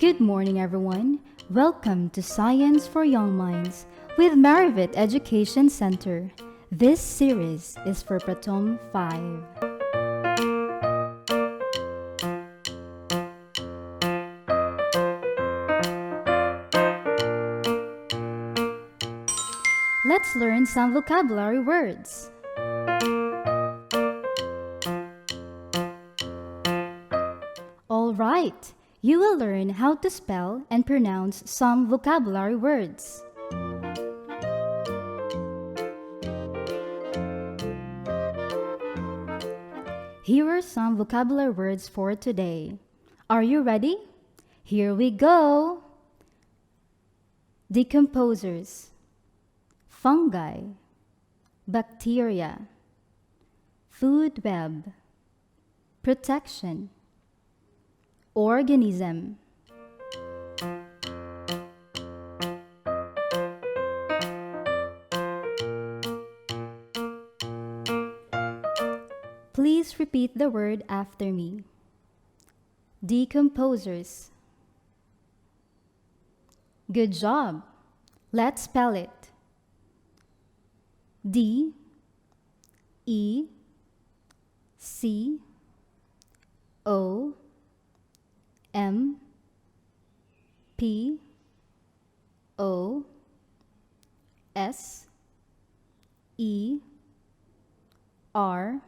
Good morning, everyone. Welcome to Science for Young Minds with Marivit Education Center. This series is for Pratom 5. Let's learn some vocabulary words. All right. You will learn how to spell and pronounce some vocabulary words. Here are some vocabulary words for today. Are you ready? Here we go! Decomposers, fungi, bacteria, food web, protection, organism, please repeat the word after me. Decomposers. Good job. Let's spell it. D E C O M P O S E R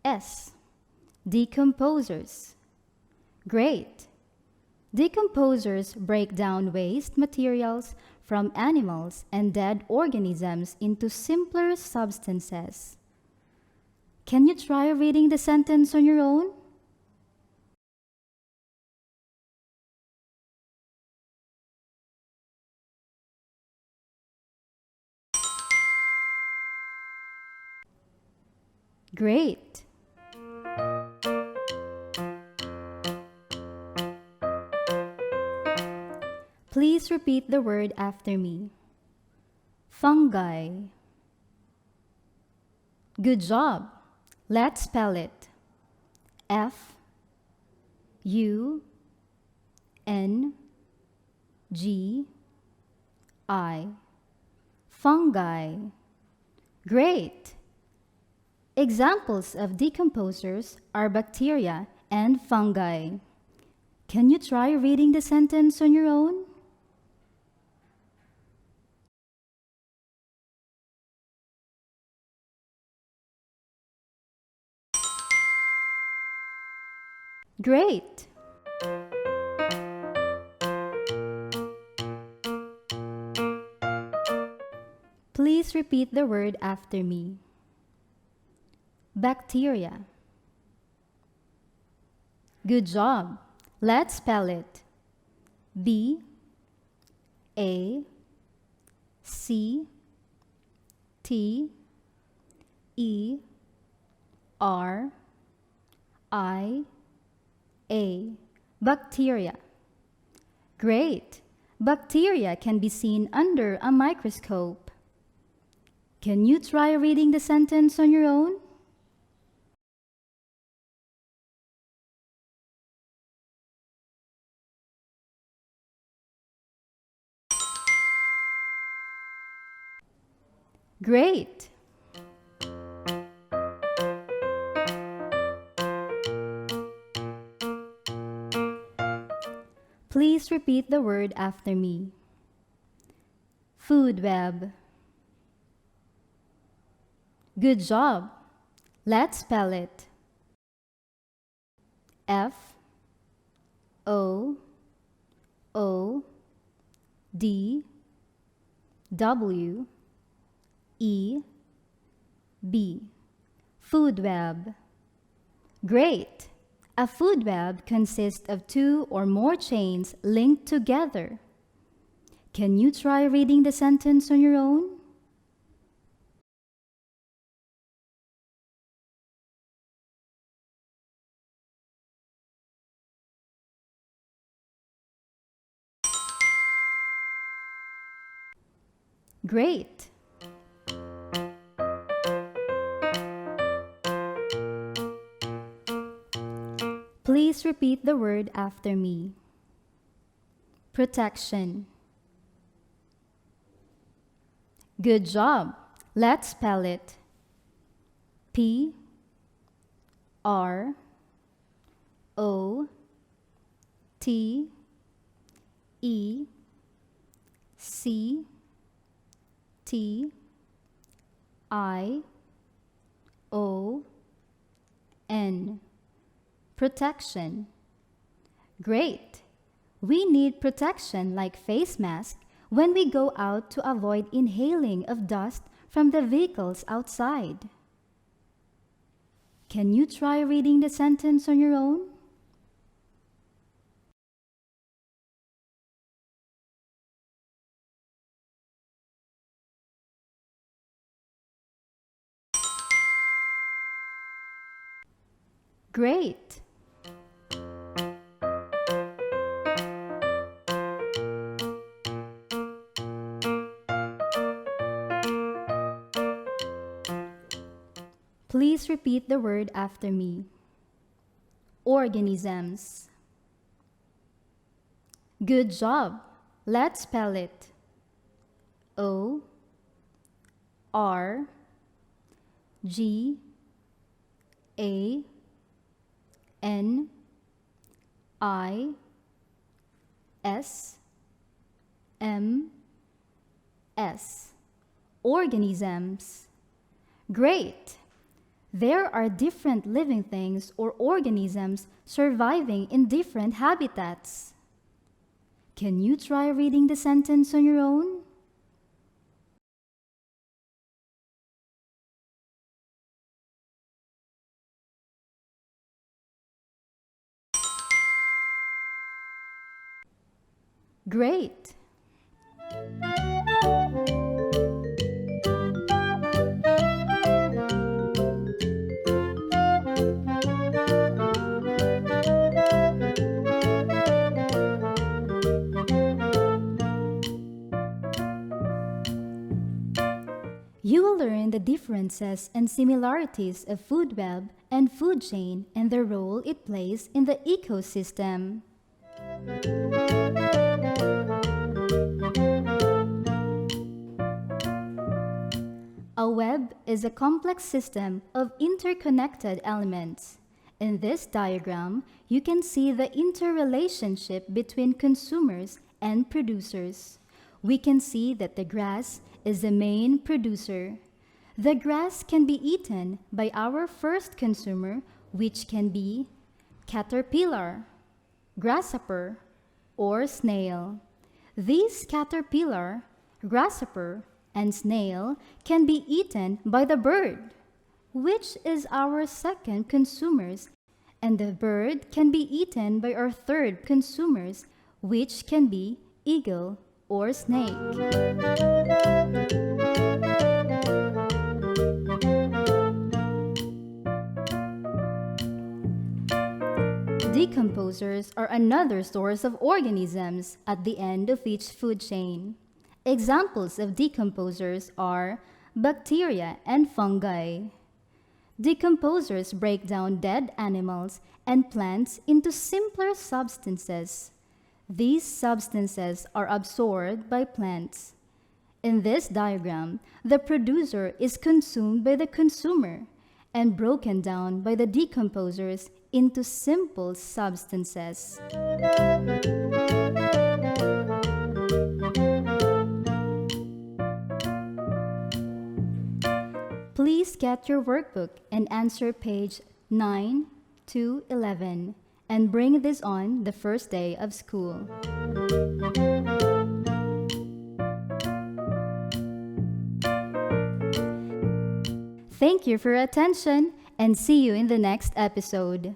S. Decomposers. Great! Decomposers break down waste materials from animals and dead organisms into simpler substances. Can you try reading the sentence on your own? Great! Please repeat the word after me. Fungi. Good job. Let's spell it. F U N G I. Fungi. Great! Examples of decomposers are bacteria and fungi. Can you try reading the sentence on your own? Great! Please repeat the word after me. Bacteria. Good job. Let's spell it. B A C T E R I A. Bacteria. Great! Bacteria can be seen under a microscope. Can you try reading the sentence on your own? Great! Please repeat the word after me. Food web. Good job. Let's spell it. F O O D W E B. Food web. Great! A food web consists of two or more chains linked together. Can you try reading the sentence on your own? Great! Please repeat the word after me. protection. Good job. Let's spell it. P R O T E C T I O N. Protection. Great! We need protection like face mask when we go out to avoid inhaling of dust from the vehicles outside. Can you try reading the sentence on your own? Great! Please repeat the word after me. Organisms. Good job. Let's spell it. O R G A N I S M S. Organisms. Great! There are different living things or organisms surviving in different habitats. Can you try reading the sentence on your own? Great! You will learn the differences and similarities of food web and food chain and the role it plays in the ecosystem. A web is a complex system of interconnected elements. In this diagram, you can see the interrelationship between consumers and producers. We can see that the grass is the main producer. The grass can be eaten by our first consumer, which can be caterpillar, grasshopper, or snail. These caterpillar, grasshopper, and snail can be eaten by the bird, which is our second consumers, and the bird can be eaten by our third consumers, which can be eagle or snake. Decomposers are another source of organisms at the end of each food chain. Examples of decomposers are bacteria and fungi. Decomposers break down dead animals and plants into simpler substances. These substances are absorbed by plants. In this diagram, the producer is consumed by the consumer and broken down by the decomposers into simple substances. Please get your workbook and answer page 9 to 11 and bring this on the first day of school. Thank you for your attention and see you in the next episode.